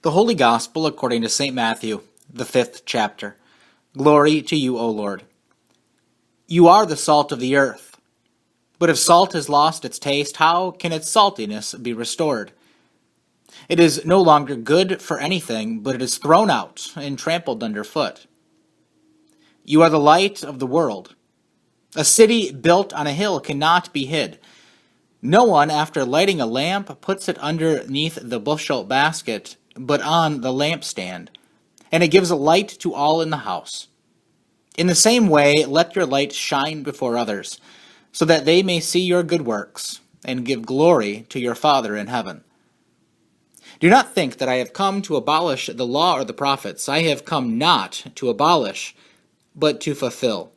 The Holy Gospel according to St. Matthew, the 5th chapter. Glory to you, O Lord. You are the salt of the earth. But if salt has lost its taste, how can its saltiness be restored? It is no longer good for anything, but it is thrown out and trampled underfoot. You are the light of the world. A city built on a hill cannot be hid. No one, after lighting a lamp, puts it underneath the bushel basket, but on the lampstand, and it gives a light to all in the house. In the same way, let your light shine before others, so that they may see your good works, and give glory to your Father in heaven. Do not think that I have come to abolish the law or the prophets. I have come not to abolish, but to fulfill.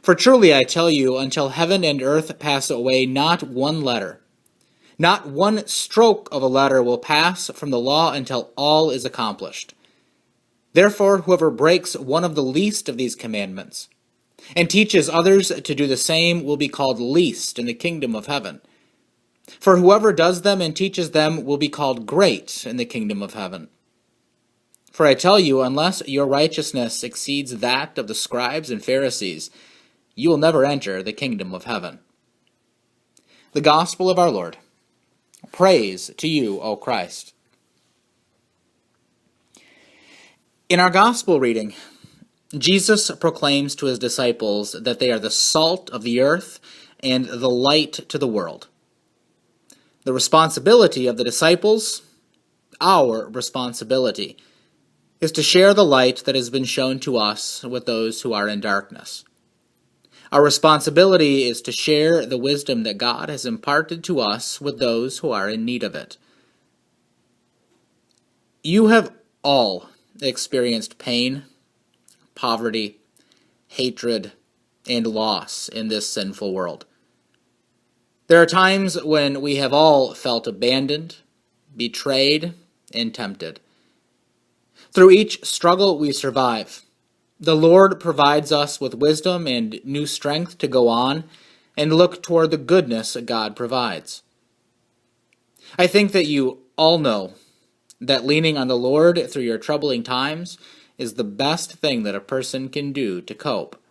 For truly I tell you, until heaven and earth pass away, not one letter, not one stroke of a letter will pass from the law until all is accomplished. Therefore, whoever breaks one of the least of these commandments and teaches others to do the same will be called least in the kingdom of heaven. For whoever does them and teaches them will be called great in the kingdom of heaven. For I tell you, unless your righteousness exceeds that of the scribes and Pharisees, you will never enter the kingdom of heaven. The Gospel of our Lord. Praise to you, O Christ. In our Gospel reading, Jesus proclaims to his disciples that they are the salt of the earth and the light to the world. The responsibility of the disciples, our responsibility, is to share the light that has been shown to us with those who are in darkness. Our responsibility is to share the wisdom that God has imparted to us with those who are in need of it. You have all experienced pain, poverty, hatred, and loss in this sinful world. There are times when we have all felt abandoned, betrayed, and tempted. Through each struggle we survive. The Lord provides us with wisdom and new strength to go on and look toward the goodness God provides. I think that you all know that leaning on the Lord through your troubling times is the best thing that a person can do to cope.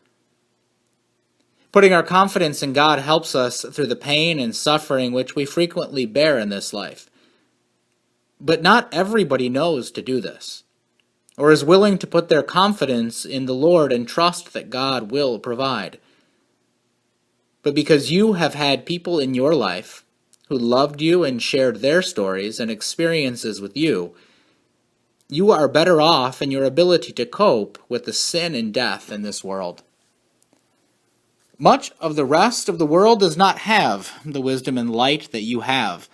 Putting our confidence in God helps us through the pain and suffering which we frequently bear in this life. But not everybody knows to do this, or is willing to put their confidence in the Lord and trust that God will provide. But because you have had people in your life who loved you and shared their stories and experiences with you, you are better off in your ability to cope with the sin and death in this world. Much of the rest of the world does not have the wisdom and light that you have,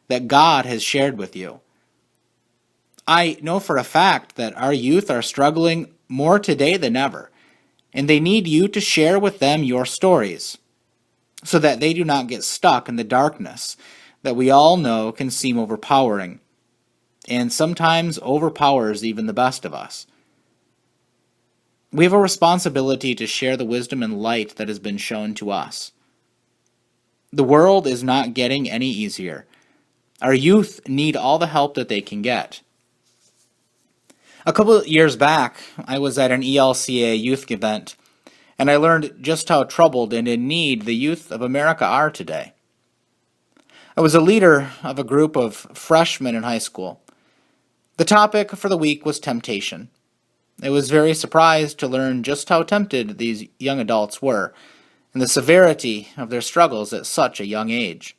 that God has shared with you. I know for a fact that our youth are struggling more today than ever, and they need you to share with them your stories, so that they do not get stuck in the darkness that we all know can seem overpowering, and sometimes overpowers even the best of us. We have a responsibility to share the wisdom and light that has been shown to us. The world is not getting any easier. Our youth need all the help that they can get. A couple of years back, I was at an ELCA youth event, and I learned just how troubled and in need the youth of America are today. I was a leader of a group of freshmen in high school. The topic for the week was temptation. I was very surprised to learn just how tempted these young adults were, and the severity of their struggles at such a young age.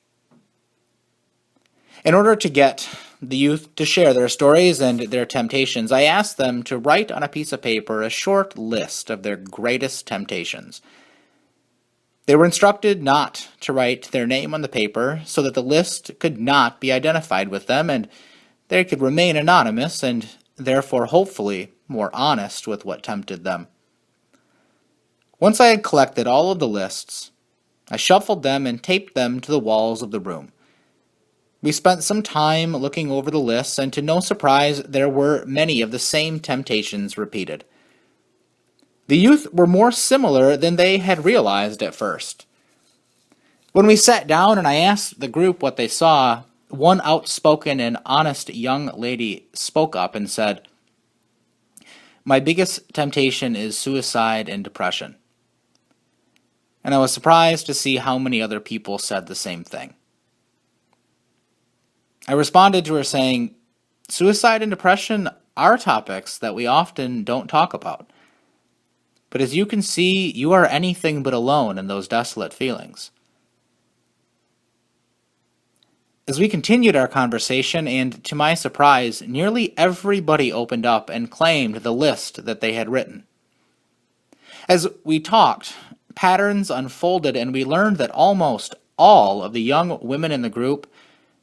In order to get the youth to share their stories and their temptations, I asked them to write on a piece of paper a short list of their greatest temptations. They were instructed not to write their name on the paper so that the list could not be identified with them and they could remain anonymous and therefore hopefully more honest with what tempted them. Once I had collected all of the lists, I shuffled them and taped them to the walls of the room. We spent some time looking over the lists, and to no surprise, there were many of the same temptations repeated. The youth were more similar than they had realized at first. When we sat down and I asked the group what they saw, one outspoken and honest young lady spoke up and said, "My biggest temptation is suicide and depression." And I was surprised to see how many other people said the same thing. I responded to her saying, "Suicide and depression are topics that we often don't talk about. But as you can see, you are anything but alone in those desolate feelings." As we continued our conversation, and to my surprise, nearly everybody opened up and claimed the list that they had written. As we talked, patterns unfolded, and we learned that almost all of the young women in the group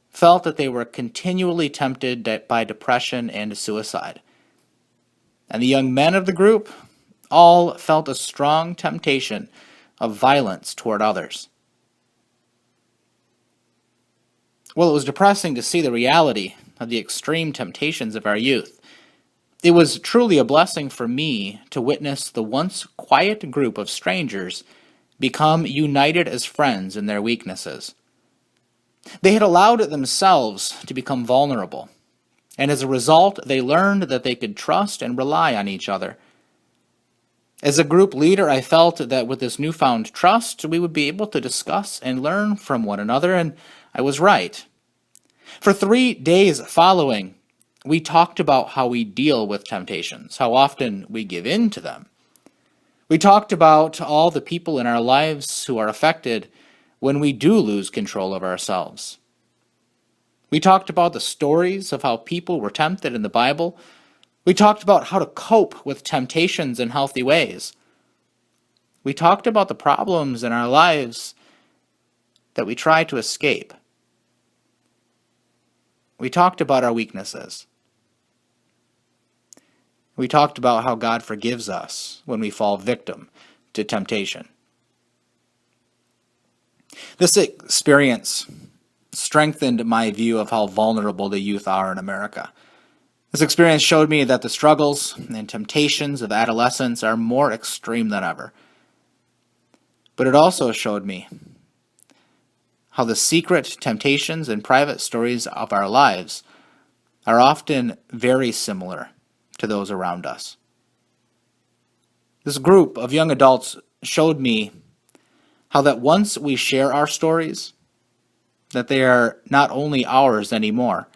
felt that they were continually tempted by depression and suicide. And the young men of the group all felt a strong temptation of violence toward others. Well, it was depressing to see the reality of the extreme temptations of our youth. It was truly a blessing for me to witness the once quiet group of strangers become united as friends in their weaknesses. They had allowed themselves to become vulnerable, and as a result, they learned that they could trust and rely on each other. As a group leader, I felt that with this newfound trust, we would be able to discuss and learn from one another, and I was right. For 3 days following, we talked about how we deal with temptations, how often we give in to them. We talked about all the people in our lives who are affected when we do lose control of ourselves. We talked about the stories of how people were tempted in the Bible. We talked about how to cope with temptations in healthy ways. We talked about the problems in our lives that we try to escape. We talked about our weaknesses. We talked about how God forgives us when we fall victim to temptation. This experience strengthened my view of how vulnerable the youth are in America. This experience showed me that the struggles and temptations of adolescence are more extreme than ever. But it also showed me how the secret temptations and private stories of our lives are often very similar to those around us. This group of young adults showed me how that once we share our stories, that they are not only ours anymore.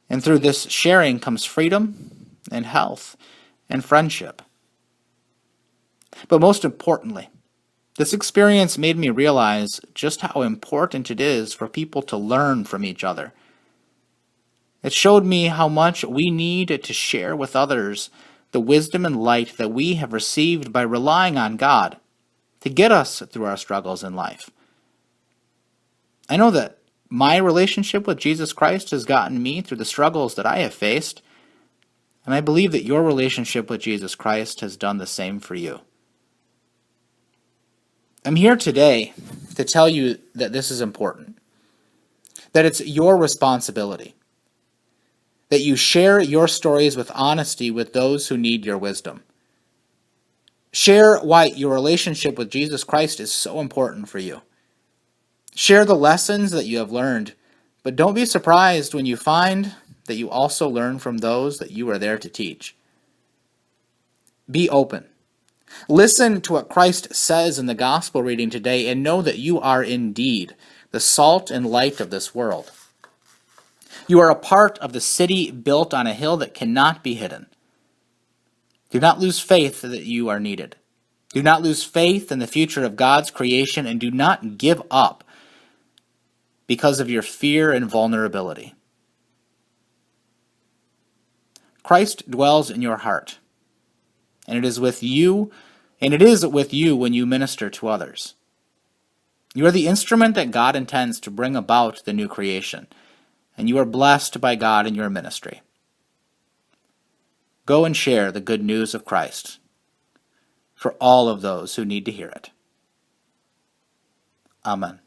And through this sharing comes freedom and health and friendship. But most importantly, this experience made me realize just how important it is for people to learn from each other. It showed me how much we need to share with others the wisdom and light that we have received by relying on God to get us through our struggles in life. I know that my relationship with Jesus Christ has gotten me through the struggles that I have faced, and I believe that your relationship with Jesus Christ has done the same for you. I'm here today to tell you that this is important, that it's your responsibility, that you share your stories with honesty with those who need your wisdom. Share why your relationship with Jesus Christ is so important for you. Share the lessons that you have learned, but don't be surprised when you find that you also learn from those that you are there to teach. Be open. Listen to what Christ says in the gospel reading today and know that you are indeed the salt and light of this world. You are a part of the city built on a hill that cannot be hidden. Do not lose faith that you are needed. Do not lose faith in the future of God's creation, and do not give up because of your fear and vulnerability. Christ dwells in your heart, and it is with you when you minister to others. You are the instrument that God intends to bring about the new creation, and you are blessed by God in your ministry. Go and share the good news of Christ for all of those who need to hear it. Amen.